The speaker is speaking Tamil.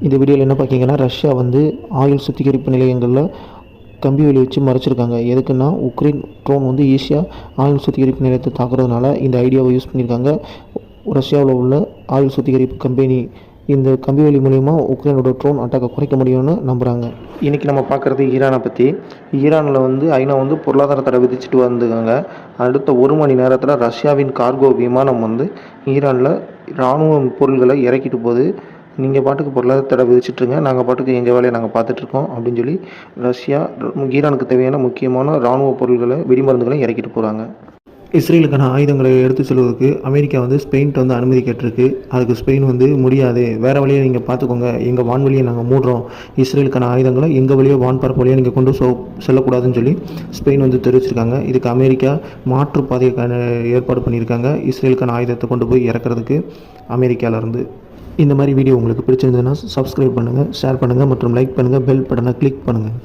இந்த வீடியோவில் என்ன பார்க்கிங்கன்னா, ரஷ்யா வந்து ஆயில் சுத்திகரிப்பு நிலையங்களில் கம்பி வேலி வச்சு மறைச்சிருக்காங்க. எதுக்குன்னா, உக்ரைன் ட்ரோன் வந்து ஈஸியாக ஆயில் சுத்திகரிப்பு நிலையத்தை தாக்குறதுனால இந்த ஐடியாவை யூஸ் பண்ணியிருக்காங்க. ரஷ்யாவில் உள்ள ஆயில் சுத்திகரிப்பு கம்பெனி இந்த கம்பி வேலி மூலிமா உக்ரைனோட ட்ரோன் அட்டாக்கை குறைக்க முடியும்னு நம்புகிறாங்க. இன்றைக்கி நம்ம பார்க்குறது ஈரானை பற்றி. ஈரானில் வந்து ஐநா வந்து பொருளாதார தடை விதிச்சுட்டு வந்துருக்காங்க. அடுத்த 1 மணி நேரத்தில் ரஷ்யாவின் கார்கோ விமானம் வந்து ஈரானில் இராணுவ பொருள்களை இறக்கிட்டு போகுது. நீங்கள் பாட்டுக்கு பொருளாதார தடை விதிச்சிட்ருங்க, நாங்கள் பாட்டுக்கு எங்கள் வேலையை நாங்கள் பார்த்துட்ருக்கோம் அப்படின்னு சொல்லி ரஷ்யா ஈரானுக்கு தேவையான முக்கியமான இராணுவ பொருள்களை, வெடிமருந்துகளை இறக்கிட்டு போகிறாங்க. இஸ்ரேலுக்கான ஆயுதங்களை எடுத்து செல்வதற்கு அமெரிக்கா வந்து ஸ்பெயின்கிட்ட வந்து அனுமதி கேட்டிருக்கு. அதுக்கு ஸ்பெயின் வந்து முடியாது, வேறு வழியை நீங்கள் பார்த்துக்கோங்க, எங்கள் வான்வெளியை நாங்கள் மூடுறோம், இஸ்ரேலுக்கான ஆயுதங்களை எங்கள் வழியோ வான்பரப்பு வழியாக நீங்கள் கொண்டு செல்லக்கூடாதுன்னு சொல்லி ஸ்பெயின் வந்து தெரிவிச்சிருக்காங்க. இதுக்கு அமெரிக்கா மாற்றுப்பாதைக்கான ஏற்பாடு பண்ணியிருக்காங்க, இஸ்ரேலுக்கான ஆயுதத்தை கொண்டு போய் இறக்குறதுக்கு அமெரிக்காவிலேருந்து. இந்த மாதிரி வீடியோ உங்களுக்கு பிடிச்சிருந்ததுன்னா சப்ஸ்கிரைப் பண்ணுங்கள், ஷேர் பண்ணுங்கள் மற்றும் லைக் பண்ணுங்கள், பெல் பட்டனை கிளிக் பண்ணுங்கள்.